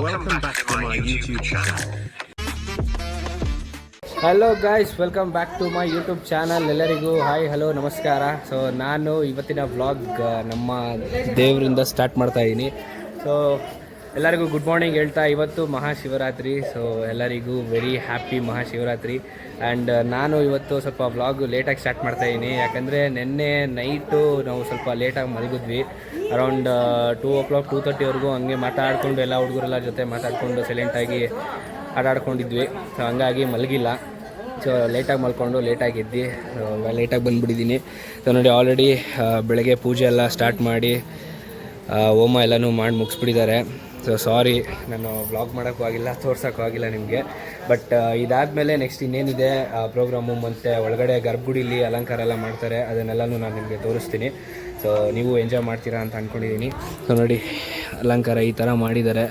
Welcome back to my YouTube channel. Hello guys, welcome back to my YouTube channel. ಎಲ್ಲರಿಗೂ hi, hello, ನಮಸ್ಕಾರ. So ನಾನು ಇವತ್ತಿನ vlog ನಮ್ಮ ದೇವರಿಂದ ಸ್ಟಾರ್ಟ್ ಮಾಡ್ತಾ ಇದ್ದೀನಿ. ಸೊ ಎಲ್ಲರಿಗೂ ಗುಡ್ ಮಾರ್ನಿಂಗ್ ಹೇಳ್ತಾ, ಇವತ್ತು ಮಹಾಶಿವರಾತ್ರಿ. ಸೊ ಎಲ್ಲರಿಗೂ ವೆರಿ ಹ್ಯಾಪಿ ಮಹಾಶಿವರಾತ್ರಿ. ಆ್ಯಂಡ್ ನಾನು ಇವತ್ತು ಸ್ವಲ್ಪ ವ್ಲಾಗು ಲೇಟಾಗಿ ಸ್ಟಾರ್ಟ್ ಮಾಡ್ತಾಯಿದ್ದೀನಿ. ಯಾಕಂದರೆ ನಿನ್ನೆ ನೈಟು ನಾವು ಸ್ವಲ್ಪ ಲೇಟಾಗಿ ಮಲಗಿದ್ವಿ. ಅರೌಂಡ್ 2 o'clock 2:30ವರೆಗೂ ಹಂಗೆ ಮಾತಾಡಿಕೊಂಡು ಎಲ್ಲ ಹುಡುಗರೆಲ್ಲ ಜೊತೆ ಮಾತಾಡಿಕೊಂಡು ಸೈಲೆಂಟಾಗಿ ಆಟಾಡ್ಕೊಂಡಿದ್ವಿ. ಸೊ ಹಂಗಾಗಿ ಮಲಗಿಲ್ಲ. ಸೊ ಲೇಟಾಗಿ ಮಲ್ಕೊಂಡು ಲೇಟಾಗಿ ಎದ್ದು ಲೇಟಾಗಿ ಬಂದುಬಿಟ್ಟಿದ್ದೀನಿ. ಸೊ ನೋಡಿ, ಆಲ್ರೆಡಿ ಬೆಳಗ್ಗೆ ಪೂಜೆ ಎಲ್ಲ ಸ್ಟಾರ್ಟ್ ಮಾಡಿ ಹೋಮ ಎಲ್ಲನೂ ಮಾಡಿ ಮುಗಿಸ್ಬಿಟ್ಟಿದ್ದಾರೆ. ಸೊ ಸಾರಿ, ನಾನು ವ್ಲಾಗ್ ಮಾಡೋಕ್ಕೂ ಆಗಿಲ್ಲ, ತೋರ್ಸೋಕ್ಕೂ ಆಗಿಲ್ಲ ನಿಮಗೆ. ಬಟ್ ಇದಾದಮೇಲೆ ನೆಕ್ಸ್ಟ್ ಇನ್ನೇನಿದೆ ಪ್ರೋಗ್ರಾಮು, ಮತ್ತು ಒಳಗಡೆ ಗರ್ಭಗುಡಿಲಿ ಅಲಂಕಾರ ಎಲ್ಲ ಮಾಡ್ತಾರೆ, ಅದನ್ನೆಲ್ಲನೂ ನಾನು ನಿಮಗೆ ತೋರಿಸ್ತೀನಿ. ಸೊ ನೀವು ಎಂಜಾಯ್ ಮಾಡ್ತೀರಾ ಅಂತ ಅಂದ್ಕೊಂಡಿದ್ದೀನಿ. ಸೊ ನೋಡಿ, ಅಲಂಕಾರ ಈ ಥರ ಮಾಡಿದ್ದಾರೆ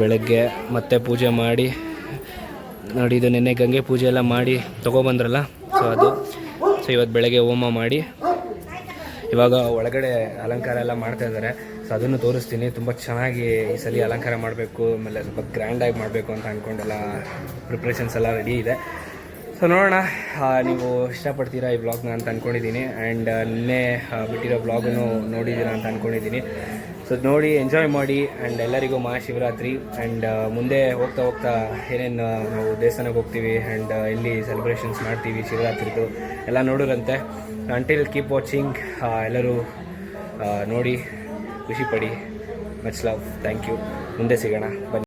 ಬೆಳಗ್ಗೆ. ಮತ್ತೆ ಪೂಜೆ ಮಾಡಿ ನೋಡಿ, ಇದು ನಿನ್ನೆ ಗಂಗೆ ಪೂಜೆ ಎಲ್ಲ ಮಾಡಿ ತೊಗೊಬಂದ್ರಲ್ಲ, ಸೊ ಅದು. ಸೊ ಇವತ್ತು ಬೆಳಗ್ಗೆ ಹೋಮ ಮಾಡಿ ಇವಾಗ ಒಳಗಡೆ ಅಲಂಕಾರ ಎಲ್ಲ ಮಾಡ್ತಾಯಿದ್ದಾರೆ. ಸೊ ಅದನ್ನು ತೋರಿಸ್ತೀನಿ. ತುಂಬ ಚೆನ್ನಾಗಿ ಈ ಸಲ ಅಲಂಕಾರ ಮಾಡಬೇಕು, ಆಮೇಲೆ ಸ್ವಲ್ಪ ಗ್ರ್ಯಾಂಡಾಗಿ ಮಾಡಬೇಕು ಅಂತ ಅಂದ್ಕೊಂಡೆಲ್ಲ ಪ್ರಿಪ್ರೇಷನ್ಸ್ ಎಲ್ಲ ರೆಡಿ ಇದೆ. ಸೊ ನೋಡೋಣ, ನೀವು ಇಷ್ಟಪಡ್ತೀರಾ ಈ ವ್ಲಾಗ್ನ ಅಂತ ಅಂದ್ಕೊಂಡಿದ್ದೀನಿ. ಆ್ಯಂಡ್ ನಿನ್ನೆ ಬಿಟ್ಟಿರೋ ವ್ಲಾಗನ್ನು ನೋಡಿದ್ದೀರಾ ಅಂತ ಅಂದ್ಕೊಂಡಿದ್ದೀನಿ. ಸೊ ನೋಡಿ, ಎಂಜಾಯ್ ಮಾಡಿ. ಆ್ಯಂಡ್ ಎಲ್ಲರಿಗೂ ಮಹಾಶಿವರಾತ್ರಿ. ಆ್ಯಂಡ್ ಮುಂದೆ ಹೋಗ್ತಾ ಹೋಗ್ತಾ ಏನೇನು ನಾವು ದೇವಸ್ಥಾನಕ್ಕೆ ಹೋಗ್ತೀವಿ ಆ್ಯಂಡ್ ಎಲ್ಲಿ ಸೆಲೆಬ್ರೇಷನ್ಸ್ ಮಾಡ್ತೀವಿ ಶಿವರಾತ್ರಿದು ಎಲ್ಲ ನೋಡೋರಂತೆ. Until keep watching. ಎಲ್ಲರೂ ನೋಡಿ ಖುಷಿಪಡಿ. Much love, thank you. ಮುಂದೆ ಸಿಗೋಣ, ಬನ್ನಿ.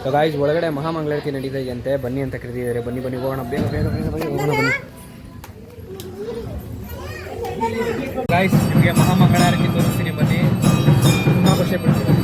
ಸೊ ಗಾಯ್ಸ್, ಒಳಗಡೆ ಮಹಾಮಂಗಳಾರತಿ ನಡೀತಾ ಇದೆಯಂತೆ, ಬನ್ನಿ ಅಂತ ಕರೆದಿದ್ದಾರೆ. ಬನ್ನಿ ಬನ್ನಿ ಹೋಗೋಣ, ಬೇಗ ಬೇಗ ಬೇಗ ಬೇಗ ಹೋಗೋಣ, ಬನ್ನಿ ಗಾಯ್ಸ್. ನಿಮಗೆ ಮಹಾಮಂಗಳಾರತಿ ತೋರಿಸ್ತೀನಿ, ಬನ್ನಿ. ತುಂಬ ಖುಷಿ ಪಡ್ತೀನಿ.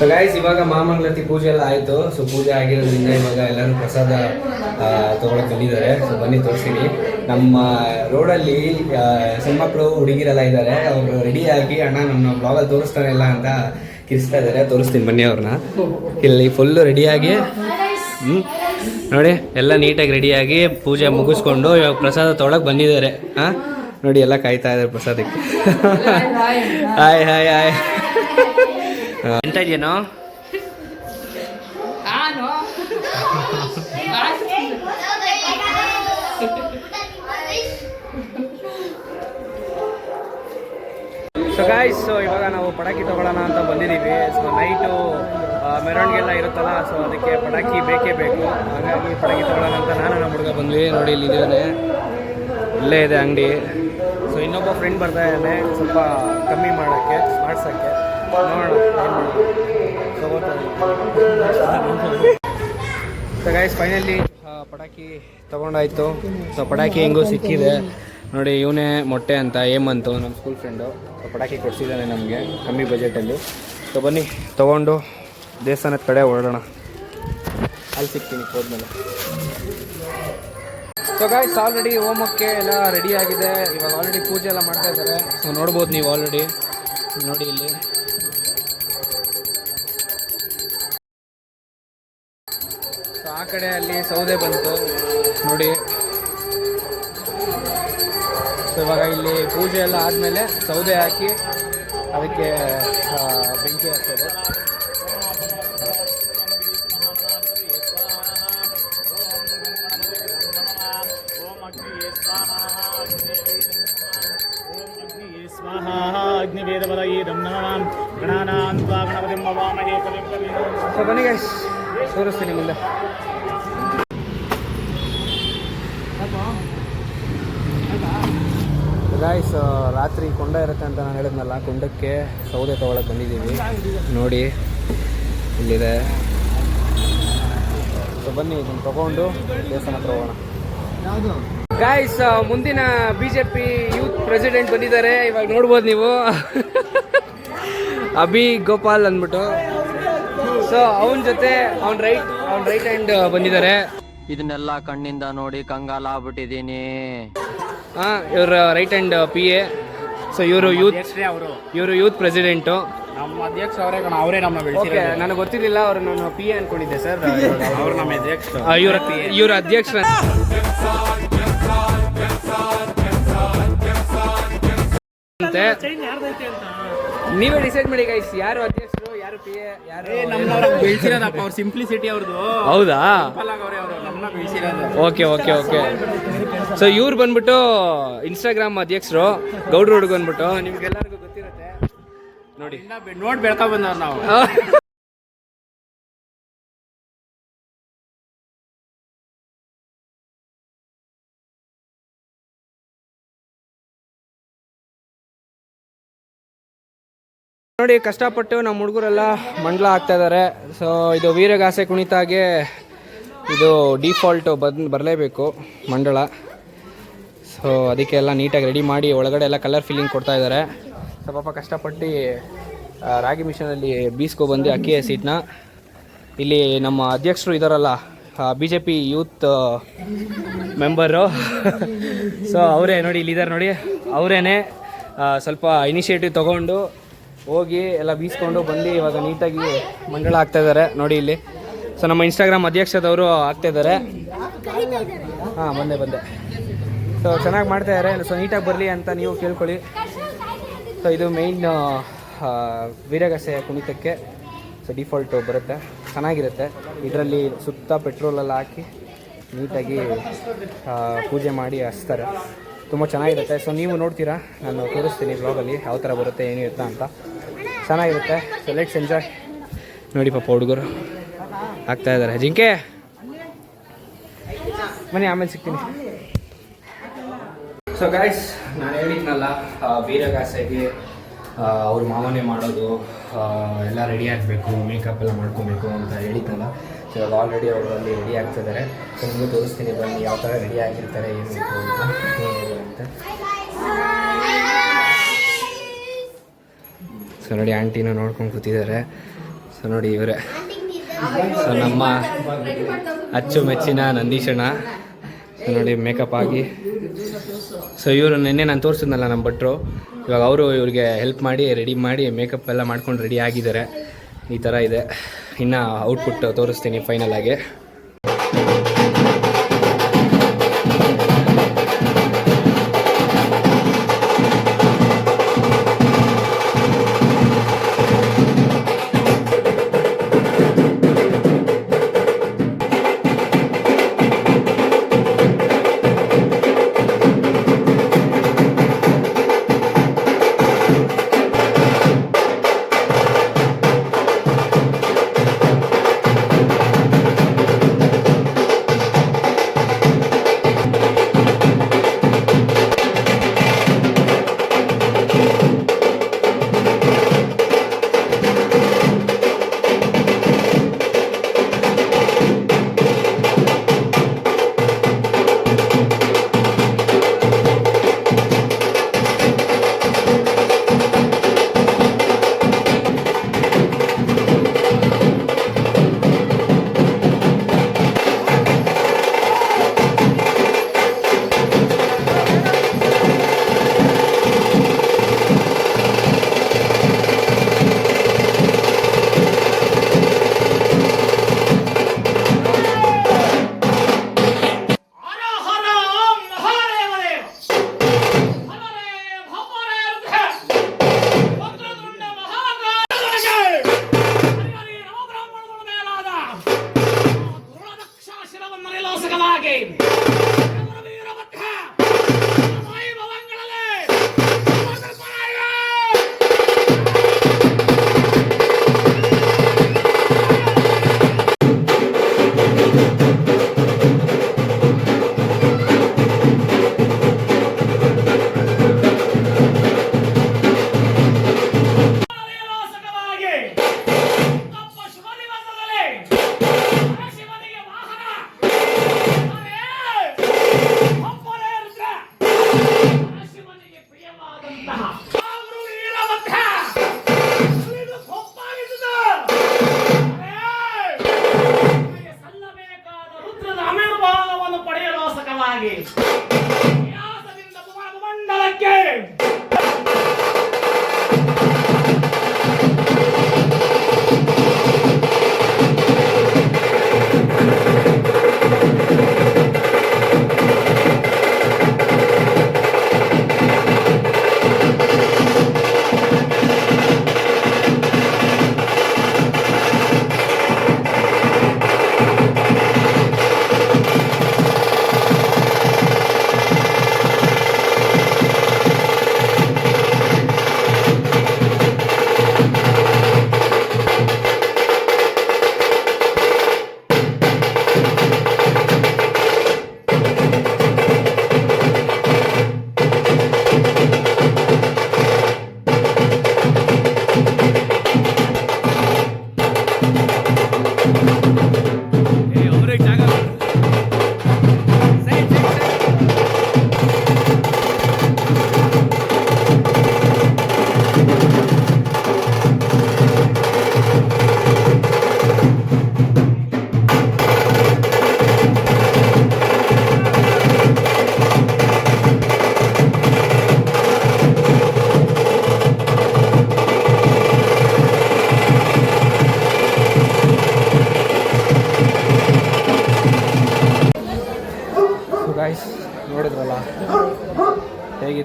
ಸೊ ಗೈಸ್, ಇವಾಗ ಮಹಾಮಂಗಳಾರತಿ ಪೂಜೆ ಎಲ್ಲ ಆಯಿತು. ಸೊ ಪೂಜೆ ಆಗಿರೋದ್ರಿಂದ ಇವಾಗ ಎಲ್ಲರೂ ಪ್ರಸಾದ ತೊಗೊಳಕ್ಕೆ ಬಂದಿದ್ದಾರೆ. ಸೊ ಬನ್ನಿ ತೋರಿಸ್ತೀನಿ. ನಮ್ಮ ರೋಡಲ್ಲಿ ಹೆಣ್ಮಕ್ಳು ಹುಡುಗಿರೆಲ್ಲ ಇದ್ದಾರೆ. ಅವರು ರೆಡಿಯಾಗಿ, ಅಣ್ಣ ನಮ್ಮ ಬ್ಲಾಗಲ್ಲಿ ತೋರಿಸ್ತಾನೆ ಇಲ್ಲ ಅಂತ ಕಿರಿಸ್ತಾ ಇದ್ದಾರೆ. ತೋರಿಸ್ತೀನಿ ಬನ್ನಿ ಅವ್ರನ್ನ. ಇಲ್ಲಿ ಫುಲ್ಲು ರೆಡಿಯಾಗಿ ನೋಡಿ, ಎಲ್ಲ ನೀಟಾಗಿ ರೆಡಿಯಾಗಿ ಪೂಜೆ ಮುಗಿಸ್ಕೊಂಡು ಇವಾಗ ಪ್ರಸಾದ ತೊಗೊಳಕ್ಕೆ ಬಂದಿದ್ದಾರೆ. ಹಾಂ ನೋಡಿ, ಎಲ್ಲ ಕಾಯ್ತಾ ಇದ್ದಾರೆ ಪ್ರಸಾದಕ್ಕೆ. Hi hi hi. ಎಂತ ಇದೆಯೇನೋ? ಸೊ ಗಾಯ್ಸ್, ಇವಾಗ ನಾವು ಪಟಾಕಿ ತಗೊಳ್ಳೋಣ ಅಂತ ಬಂದಿದ್ದೀವಿ. ಸೊ ನೈಟು ಮೆರವಣಿಗೆಲ್ಲ ಇರುತ್ತಲ್ಲ, ಸೊ ಅದಕ್ಕೆ ಪಟಾಕಿ ಬೇಕೇ ಬೇಕು. ಹಾಗಾಗಿ ಪಟಾಕಿ ತಗೊಳ್ಳೋಣ ಅಂತ ನಾನು ನಮ್ಮ ಹುಡುಗ ಬಂದ್ವಿ. ನೋಡಿ, ಇಲ್ಲಿದ್ದಾನೆ, ಇಲ್ಲೇ ಇದೆ ಅಂಗಡಿ. ಸೊ ಇನ್ನೊಬ್ಬ ಫ್ರೆಂಡ್ ಬರ್ತಾ ಇದ್ದಾನೆ ಸ್ವಲ್ಪ ಕಮ್ಮಿ ಮಾಡ್ಸೋಕ್ಕೆ. ನೋಡೋಣ ಸೊ ಗೈಸ್, ಫೈನಲಿ ಪಟಾಕಿ ತೊಗೊಂಡಾಯ್ತು. ಸೊ ಪಟಾಕಿ ಹೆಂಗೂ ಸಿಕ್ಕಿದೆ ನೋಡಿ. ಇವನೇ ಮೊಟ್ಟೆ ಅಂತ ಏಮಂತು, ನಮ್ಮ ಸ್ಕೂಲ್ ಫ್ರೆಂಡು. ಸೊ ಪಟಾಕಿ ಕೊಡಿಸಿದ್ದಾನೆ ನಮಗೆ ಕಮ್ಮಿ ಬಜೆಟಲ್ಲಿ. ಸೊ ಬನ್ನಿ ತೊಗೊಂಡು ದೇವಸ್ಥಾನದ ಕಡೆ ಹೊರಡೋಣ. ಅಲ್ಲಿ ಸಿಗ್ತೀನಿ ಹೋದ್ಮೇಲೆ. ಸೊ ಗೈಸ್, ಆಲ್ರೆಡಿ ಹೋಮಕ್ಕೆ ಎಲ್ಲ ರೆಡಿ ಆಗಿದೆ. ಇವಾಗ ಆಲ್ರೆಡಿ ಪೂಜೆ ಎಲ್ಲ ಮಾಡ್ತಾ ಇದ್ದಾರೆ. ಸೊ ನೋಡ್ಬೋದು ನೀವು ಆಲ್ರೆಡಿ ನೋಡಿ ಇಲ್ಲಿ. ಸೊ ಆ ಕಡೆ ಅಲ್ಲಿ ಸೌದೆ ಬಂತು ನೋಡಿ. ಸೊ ಇವಾಗ ಇಲ್ಲಿ ಪೂಜೆ ಎಲ್ಲ ಆದಮೇಲೆ ಸೌದೆ ಹಾಕಿ ಅದಕ್ಕೆ ಬೆಂಕಿ ಹಾಕೋದು. ಅಗ್ನಿವೇದವದಯೇದಂ ನಮಃ ಗಣಾನಾಂ ತ್ವಾ ಗಣಪತಿಂ ಹವಾಮಹೇ ಕವಿಂ ಕವೀಂ. ಸೊ ಬನ್ನಿ ಗೈಸ್, ತೋರಿಸ್ತೀನಿ ಮುಂದೆ. ಗಾಯ್ಸ್, ರಾತ್ರಿ ಕೊಂಡ ಇರುತ್ತೆ ಅಂತ ನಾನು ಹೇಳಿದ್ನಲ್ಲ, ಕೊಂಡಕ್ಕೆ ಸೌದೆ ತೊಗೊಳಕ್ಕೆ ಬಂದಿದ್ದೀವಿ. ನೋಡಿ ಇಲ್ಲಿದೆ. ಸೊ ಬನ್ನಿ ಇದನ್ನು ತೊಗೊಂಡು ದೇವಸ್ಥಾನ ಹತ್ರ ಹೋಗೋಣ. ಗಾಯ್ಸ್, ಮುಂದಿನ BJP ಯೂತ್ ಪ್ರೆಸಿಡೆಂಟ್ ಬಂದಿದ್ದಾರೆ. ಇವಾಗ ನೋಡ್ಬೋದು ನೀವು, ಅಭಿ ಗೋಪಾಲ್ ಅಂದ್ಬಿಟ್ಟು. ಸೊ ಅವನ ಜೊತೆ ಅವ್ನ ರೈಟ್ ಹ್ಯಾಂಡ್ ಬಂದಿದ್ದಾರೆ. ಇದನ್ನೆಲ್ಲ ಕಣ್ಣಿಂದ ನೋಡಿ ಕಂಗಾಲ ಆಗ್ಬಿಟ್ಟಿದ್ದೀನಿ. ಇವ್ರ ರೈಟ್ ಹ್ಯಾಂಡ್ PA. ಸೊ ಇವರು ಯೂತ್ ಪ್ರೆಸಿಡೆಂಟು. ನಮ್ಮ ಅಧ್ಯಕ್ಷ ಅವರೇ ಅವರೇ ನಮ್ಮ ಓಕೆ, ನನಗೆ ಗೊತ್ತಿರಲಿಲ್ಲ, ಅವರು ನಾನು PA ಅನ್ಕೊಂಡಿದ್ದೆ ಸರ್. ಅವರು ನಮ್ಮ ಅಧ್ಯಕ್ಷ, ಇವ್ರ ಅಧ್ಯಕ್ಷ. ನೀವೇ ಡಿಸೈಡ್ ಮಾಡಿ ಗೈಸ್, ಯಾರು ಅಧ್ಯಕ್ಷರು, ಯಾರು PA, ಯಾರು ಬೆಳೆಸಿರೋದಪ್ಪ. ಅವ್ರ ಸಿಂಪ್ಲಿಸಿಟಿ ಅವ್ರದ್ದು. ಹೌದಾ? ನಮ್ಮನ್ನ ಬೆಳೆಸಿರೋದು. ಓಕೆ. ಸೊ ಇವ್ರು ಬಂದ್ಬಿಟ್ಟು ಇನ್ಸ್ಟಾಗ್ರಾಮ್ ಅಧ್ಯಕ್ಷರು, ಗೌಡ್ರ ಹುಡುಗ ಅಂದ್ಬಿಟ್ಟು. ನಿಮ್ಗೆಲ್ಲರಿಗೂ ಗೊತ್ತಿರುತ್ತೆ ನೋಡಿ. ನೋಡಿ ಬೆಳ್ಕೊ ಬಂದವ್ರು ನಾವು. ನೋಡಿ, ಕಷ್ಟಪಟ್ಟು ನಮ್ಮ ಹುಡುಗರೆಲ್ಲ ಮಂಡಲ ಆಗ್ತಾ ಇದ್ದಾರೆ. ಸೊ ಇದು ವೀರಗಾಸೆ ಕುಣಿತಾಗೆ ಇದು ಡಿಫಾಲ್ಟು ಬರಲೇಬೇಕು ಮಂಡಳ. ಸೊ ಅದಕ್ಕೆಲ್ಲ ನೀಟಾಗಿ ರೆಡಿ ಮಾಡಿ ಒಳಗಡೆ ಎಲ್ಲ ಕಲರ್ ಫಿಲ್ಲಿಂಗ್ ಕೊಡ್ತಾ ಇದ್ದಾರೆ. ಸೊ ಪಾಪ ಕಷ್ಟಪಟ್ಟು ರಾಗಿ ಮಿಷನಲ್ಲಿ ಬೀಸ್ಕೊಬಂದು ಅಕ್ಕಿ ಸೀಟ್ನ ಇಲ್ಲಿ ನಮ್ಮ ಅಧ್ಯಕ್ಷರು ಇದ್ದಾರಲ್ಲ, BJP ಯೂತ್ ಮೆಂಬರು. ಸೊ ಅವರೇ ನೋಡಿ, ಇಲ್ಲಿದ್ದಾರೆ ನೋಡಿ, ಅವರೇನೆ ಸ್ವಲ್ಪ ಇನಿಷಿಯೇಟಿವ್ ತೊಗೊಂಡು ಹೋಗಿ ಎಲ್ಲ ಬೀಸ್ಕೊಂಡು ಬಂದು ಇವಾಗ ನೀಟಾಗಿ ಮಂಡಳ ಆಗ್ತಾ ಇದ್ದಾರೆ ನೋಡಿ ಇಲ್ಲಿ. ಸೊ ನಮ್ಮ ಇನ್ಸ್ಟಾಗ್ರಾಮ್ ಅಧ್ಯಕ್ಷದವರು ಆಗ್ತಾ ಇದ್ದಾರೆ. ಬಂದೆ. ಸೊ ಚೆನ್ನಾಗಿ ಮಾಡ್ತಾ ಇದ್ದಾರೆ. ಸೊ ನೀಟಾಗಿ ಬರಲಿ ಅಂತ ನೀವು ಕೇಳ್ಕೊಳ್ಳಿ. ಸೊ ಇದು ಮೇಯ್ನ್ ವೀರಗಾಸೆ ಕುಣಿತಕ್ಕೆ. ಸೊ ಡಿಫಾಲ್ಟು ಬರುತ್ತೆ, ಚೆನ್ನಾಗಿರುತ್ತೆ. ಇದರಲ್ಲಿ ಸುತ್ತ ಪೆಟ್ರೋಲೆಲ್ಲ ಹಾಕಿ ನೀಟಾಗಿ ಪೂಜೆ ಮಾಡಿ ಹಚ್ತಾರೆ. ತುಂಬ ಚೆನ್ನಾಗಿರುತ್ತೆ. ಸೊ ನೀವು ನೋಡ್ತೀರಾ, ನಾನು ತೋರಿಸ್ತೀನಿ ಬ್ಲಾಗಲ್ಲಿ ಯಾವ ಥರ ಬರುತ್ತೆ, ಏನಿರುತ್ತೆ ಅಂತ. ಚೆನ್ನಾಗಿರುತ್ತೆ. So let's enjoy. ನೋಡಿ ಪಾಪ ಹುಡುಗರು ಆಗ್ತಾ ಇದ್ದಾರೆ. ಜಿಂಕೆ ಬನ್ನಿ, ಆಮೇಲೆ ಸಿಗ್ತೀನಿ. ಸೊ ಗಾಯ್ಸ್, ನಾನು ಹೇಳಿದ್ನಲ್ಲ ವೀರಗಾಸೆಗೆ ಅವ್ರ ಮಾವನೇ ಮಾಡೋದು, ಎಲ್ಲ ರೆಡಿ ಆಗಬೇಕು, ಮೇಕಪ್ ಎಲ್ಲ ಮಾಡ್ಕೊಬೇಕು ಅಂತ ಹೇಳಿದ್ನಲ್ಲ. ಸೊ ಇವಾಗ ಆಲ್ರೆಡಿ ಅವರು ಅಲ್ಲಿ ರೆಡಿ ಆಗ್ತಿದ್ದಾರೆ. ಸೊ ನಿಮಗೂ ತೋರಿಸ್ತೀನಿ ಬನ್ನಿ ಯಾವ ಥರ ರೆಡಿ ಆಗಿರ್ತಾರೆ, ಏನು ಅಂತ. ಸೊ ನೋಡಿ, ಆಂಟಿನೂ ನೋಡ್ಕೊಂಡು ಕೂತಿದ್ದಾರೆ. ಸೊ ನೋಡಿ ಇವರೇ, ಸೊ ನಮ್ಮ ಅಚ್ಚುಮೆಚ್ಚಿನ ನಂದೀಶಣ್ಣ. ಸೊ ನೋಡಿ ಮೇಕಪ್ ಆಗಿ. ಸೊ ಇವರು ನಿನ್ನೆ ನಾನು ತೋರಿಸಿದ್ನಲ್ಲ ನಮ್ಮ ಭಟ್ರು, ಇವಾಗ ಅವರು ಇವ್ರಿಗೆ ಹೆಲ್ಪ್ ಮಾಡಿ ರೆಡಿ ಮಾಡಿ ಮೇಕಪ್ ಎಲ್ಲ ಮಾಡ್ಕೊಂಡು ರೆಡಿ ಆಗಿದ್ದಾರೆ. ಈ ಥರ ಇದೆ. ಇನ್ನು ಔಟ್ಪುಟ್ ತೋರಿಸ್ತೀನಿ ಫೈನಲ್ ಆಗಿ.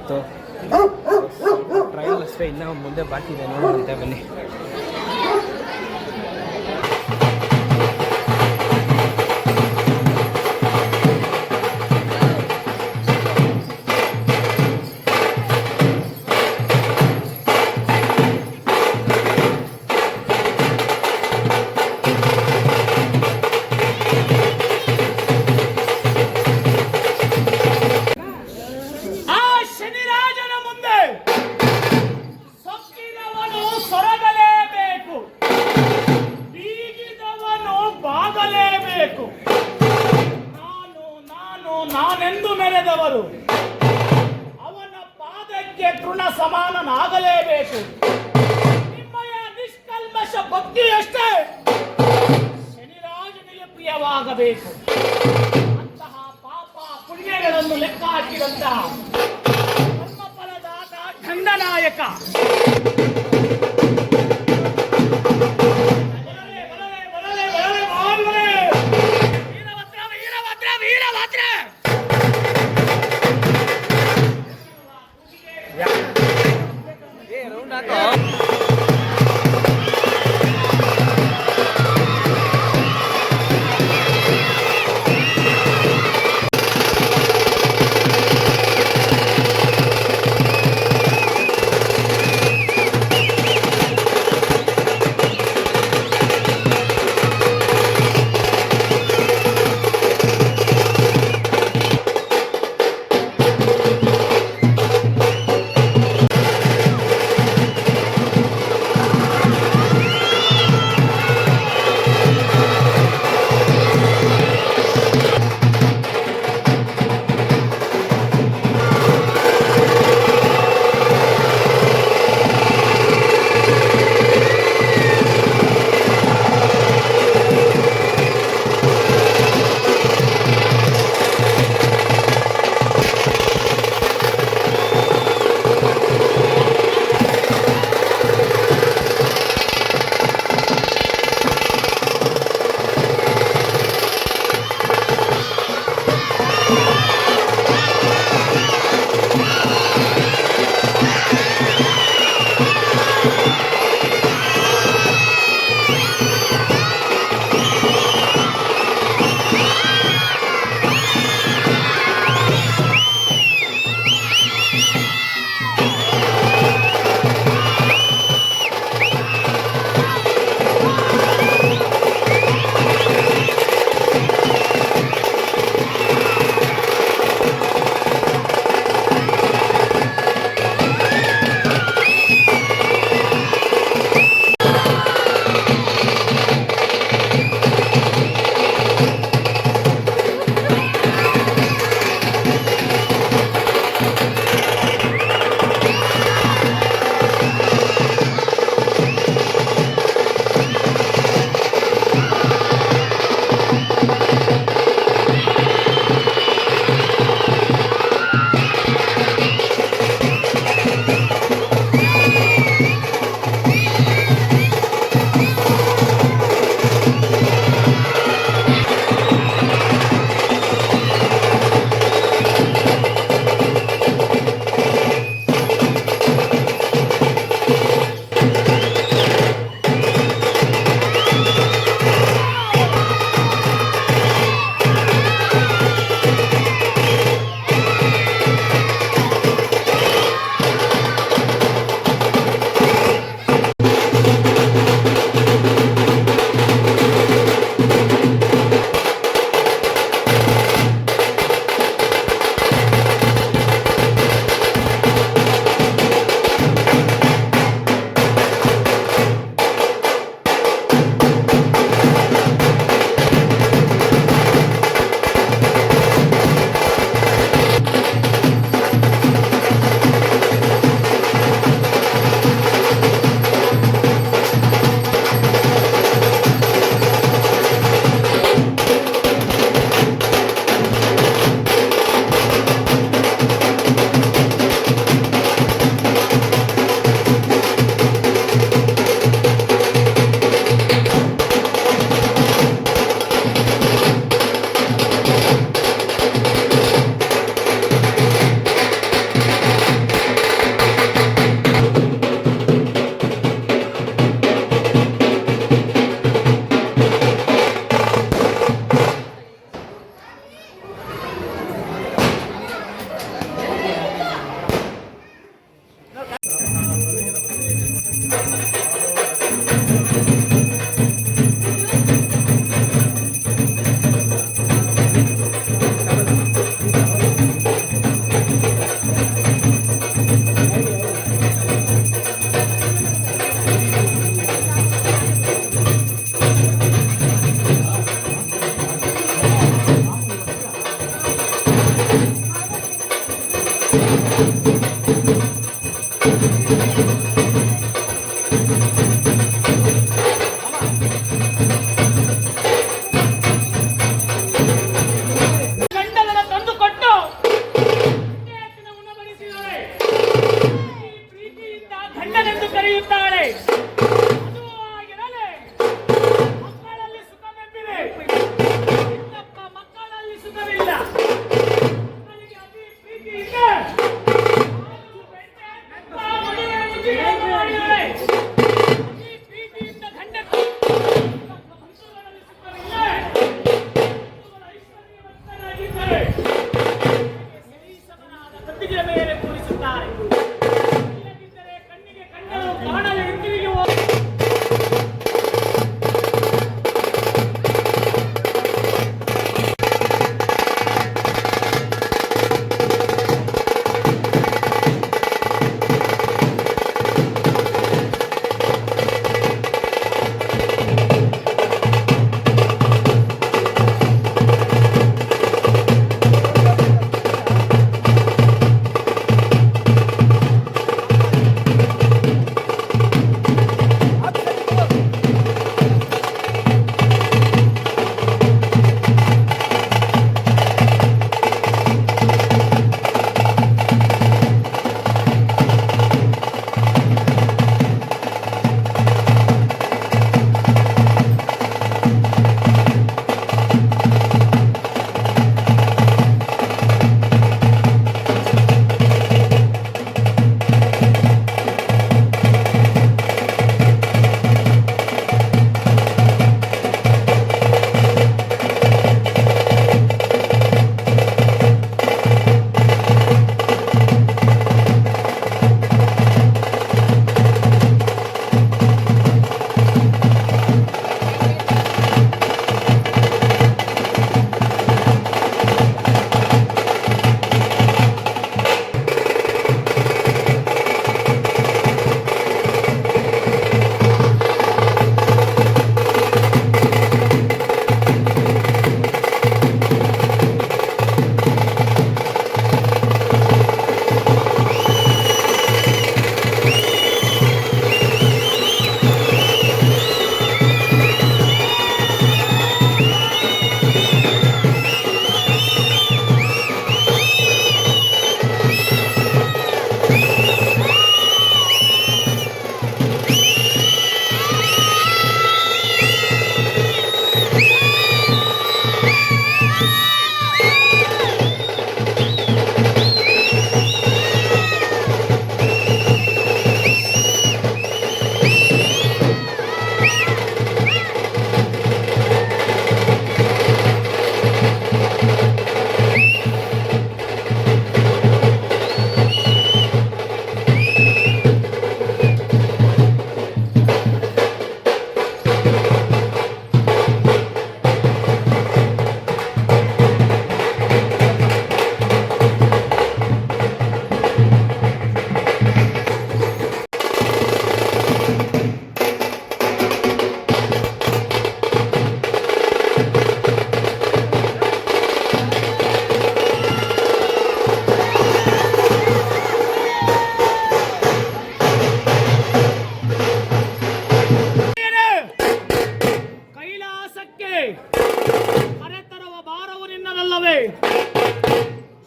ಇತ್ತು. ಟ್ರಯಲ್ ಅಷ್ಟೇ, ಇನ್ನೂ ಮುಂದೆ ಬಾಕಿ ಇದೆ, ನೋಡೋದಂತೆ ಬನ್ನಿ. ನಾನೆಂದು ಮೆರೆದವರು ಅವನ ಪಾದಕ್ಕೆ ತೃಣ ಸಮಾನನಾಗಲೇಬೇಕು. ನಿಮ್ಮಯ ನಿಷ್ಕಲ್ಮಶ ಭಕ್ತಿಯಷ್ಟೇ ಶನಿರಾಜನಿಗೆ ಪ್ರಿಯವಾಗಬೇಕು. ಅಂತಹ ಪಾಪ ಪುಣ್ಯಗಳನ್ನು ಲೆಕ್ಕ ಹಾಕಿದಂತಹ ಧರ್ಮಫಲದಾತ ದಂಡನಾಯಕ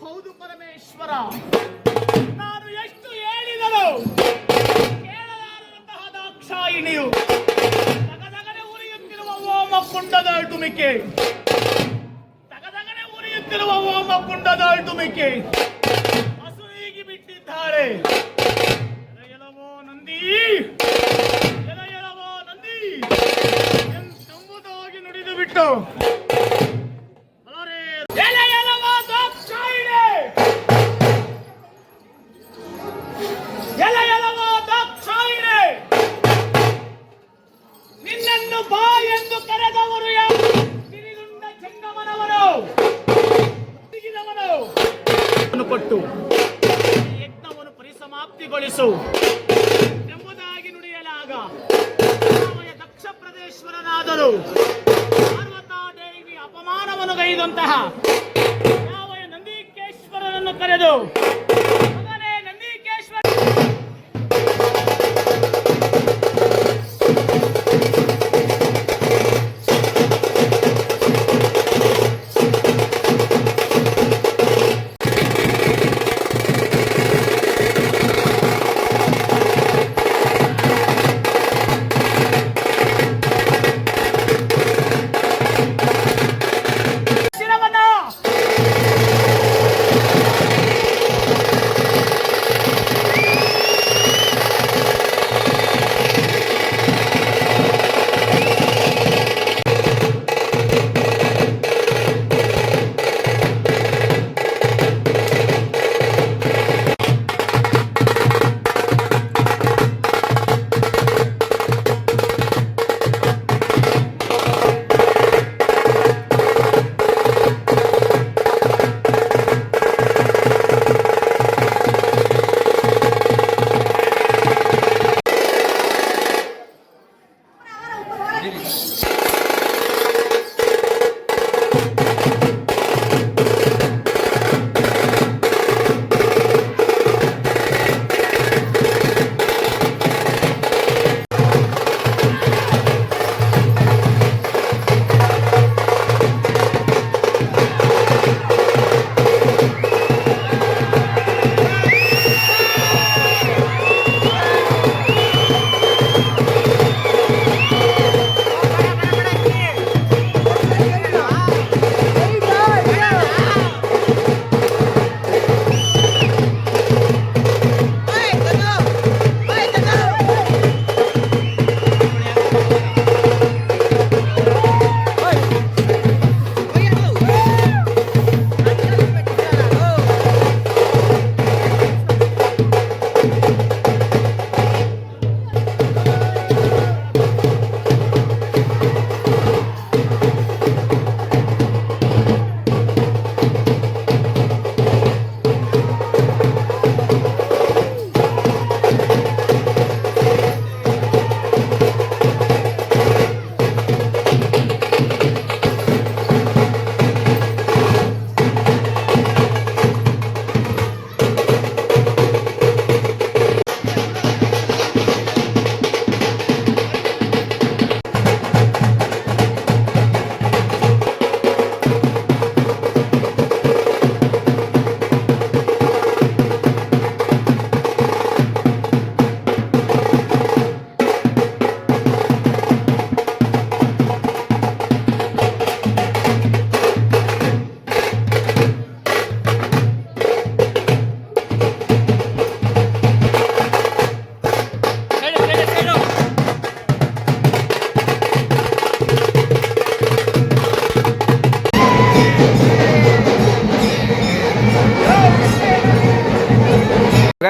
ಹೌದು ಪರಮೇಶ್ವರ, ನಾನು ಎಷ್ಟು ಹೇಳಿದರು ಕೇಳಲಾರದಂತಹ ದಾಕ್ಷಾಯಿಣಿಯು ತಗದಗನೆ ಉರಿಯುತ್ತಿರುವ ಓಮ ಕುಂಡದ ಅಳ್ದುಮಿಕೆ, ತಗದಗನೆ ಉರಿಯುತ್ತಿರುವ ಓಮ ಕುಂಡದ ಅಳ್ದುಮಿಕೆ ಹಸುವಿಗೆ ಬಿಟ್ಟಿದ್ದಾರೆ. ಎಲವೋ ನಂದಿ, ಎಲವೋ ನಂದಿ ಎಂಬುದಾಗಿ ನುಡಿದು ಬಿಟ್ಟು ನಿನ್ನನ್ನು ಬಾ ಎಂದು ಕರೆದವರು ಗಿರಿಗುಂಡ ಚೆಂಗಮನವನು ಕೊಟ್ಟು ಯಜ್ಞವನ್ನು ಪರಿಸಮಾಪ್ತಿಗೊಳಿಸು ಎಂಬುದಾಗಿ ನುಡಿಯಲಾಗ ದಕ್ಷ ಪ್ರದೇಶ್ವರನಾದರೂ ಪಾರ್ವತಾದೇವಿ ಅಪಮಾನವನ್ನು ಗೈದಂತಹ ಯಾವ ನಂದಿಕೇಶ್ವರನನ್ನು ಕರೆದು ಮಗನೇ ನಂದಿಕೇಶ್ವರ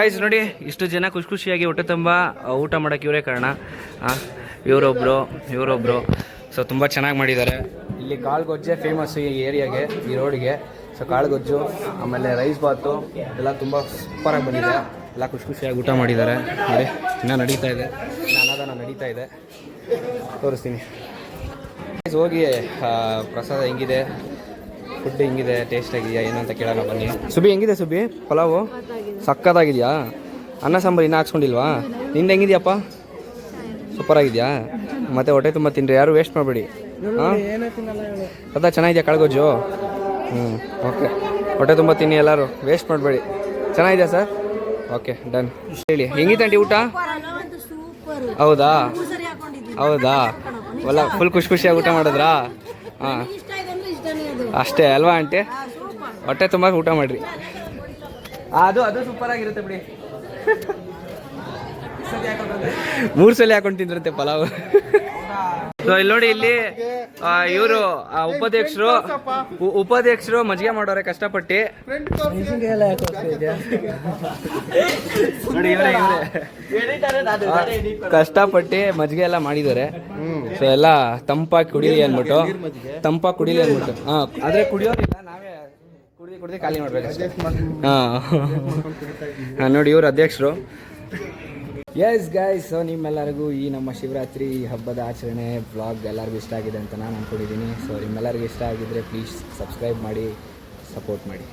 ಗಾಯ್ಸ್ ನೋಡಿ, ಇಷ್ಟು ಜನ ಖುಷಿಯಾಗಿ ಹೊಟ್ಟೆ ತುಂಬ ಊಟ ಮಾಡೋಕ್ಕೆ ಇವರೇ ಕಾರಣ. ಇವರೊಬ್ಬರು ಸೊ ತುಂಬ ಚೆನ್ನಾಗಿ ಮಾಡಿದ್ದಾರೆ. ಇಲ್ಲಿ ಕಾಳುಗೊಜ್ಜೆ ಫೇಮಸ್ಸು ಈ ಏರಿಯಾಗೆ, ಈ ರೋಡಿಗೆ. ಸೊ ಕಾಳುಗೊಜ್ಜು ಆಮೇಲೆ ರೈಸ್ ಬಾತು ಎಲ್ಲ ತುಂಬ ಸೂಪರಾಗಿ ಬಂದಿದೆ. ಎಲ್ಲ ಖುಷಿಯಾಗಿ ಊಟ ಮಾಡಿದ್ದಾರೆ. ನೋಡಿ ಇನ್ನೂ ನಡೀತಾ ಇದೆ, ಅನ್ನದಾನ ನಡೀತಾ ಇದೆ, ತೋರಿಸ್ತೀನಿ. ಹೋಗಿ ಪ್ರಸಾದ ಹೆಂಗಿದೆ, ಫುಡ್ ಹೆಂಗಿದೆ, ಟೇಸ್ಟ್ ಆಗಿದೆಯಾ ಏನು ಅಂತ ಕೇಳೋಣ ಬನ್ನಿ. ಸುಬಿ ಹೆಂಗಿದೆ ಸುಬಿ? ಪಲಾವು ಸಕ್ಕತ್ತಾಗಿದೆಯಾ? ಅನ್ನ ಸಾಂಬಾರು ಇನ್ನೂ ಹಾಕ್ಸ್ಕೊಂಡಿಲ್ವಾ? ನಿಂದು ಹೆಂಗಿದೆಯಪ್ಪ? ಸೂಪರ್ ಆಗಿದೆಯಾ? ಮತ್ತೆ ಹೊಟ್ಟೆ ತುಂಬ ತಿನ್ನಿರಿ, ಯಾರು ವೇಸ್ಟ್ ಮಾಡಬೇಡಿ. ಹಾಂ ಅದ ಚೆನ್ನಾಗಿದೆಯಾ ಕಾಳುಗೊಜ್ಜು? ಓಕೆ, ಹೊಟ್ಟೆ ತುಂಬ ತಿನ್ನಿ ಎಲ್ಲರೂ, ವೇಸ್ಟ್ ಮಾಡಬೇಡಿ. ಚೆನ್ನಾಗಿದೆಯಾ ಸರ್? Okay done. ಹೇಳಿ ಹೆಂಗಿತ್ತು ಆಂಟಿ ಊಟ? ಹೌದಾ ಒಲ್ಲ ಫುಲ್ ಖುಷಿಯಾಗಿ ಊಟ ಮಾಡಿದ್ರಾ? ಹಾಂ ಅಷ್ಟೇ ಅಲ್ವಾ ಆಂಟಿ? ಹೊಟ್ಟೆ ತುಂಬ ಊಟ ಮಾಡಿರಿ. ಅದು ಸೂಪರ್ ಆಗಿರುತ್ತೆ ಬಿಡಿ. 3 ಸಲ ಹಾಕೊಂಡು ತಿಂದ್ರಂತೆ ಪಲಾವ್. ಸೊ ಇಲ್ಲಿ ನೋಡಿ, ಇಲ್ಲಿ ಇವರು ಉಪಾಧ್ಯಕ್ಷರು ಮಜ್ಜಿಗೆ ಮಾಡೋರೆ ಕಷ್ಟಪಟ್ಟು. ನೋಡಿ ಇವರೇ ಕಷ್ಟಪಟ್ಟು ಮಜ್ಜಿಗೆ ಎಲ್ಲ ಮಾಡಿದ್ದಾರೆ. ಸೊ ಎಲ್ಲ ತಂಪಾಗಿ ಕುಡೀಲಿ ಅಂದ್ಬಿಟ್ಟು ಹಾಂ, ಆದರೆ ಕುಡಿಯೋರಿಲ್ಲ, ನಾವೇ ಕುಡ್ದು ಖಾಲಿ ಮಾಡ್ಬೇಕಷ್ಟೇ. ಹಾಂ ನೋಡಿ ಇವರು ಅಧ್ಯಕ್ಷರು. ಎಸ್ ಗೈಸ್, ಸೊ ನಿಮ್ಮೆಲ್ಲರಿಗೂ ಈ ನಮ್ಮ ಶಿವರಾತ್ರಿ ಹಬ್ಬದ ಆಚರಣೆ ವ್ಲಾಗ್ ಎಲ್ಲರಿಗೂ ಇಷ್ಟ ಆಗಿದೆ ಅಂತ ನಾನು ಅಂದ್ಕೊಂಡಿದ್ದೀನಿ. ಸೊ ನಿಮ್ಮೆಲ್ಲರಿಗೂ ಇಷ್ಟ ಆಗಿದ್ದರೆ ಪ್ಲೀಸ್ ಸಬ್ಸ್ಕ್ರೈಬ್ ಮಾಡಿ, ಸಪೋರ್ಟ್ ಮಾಡಿ.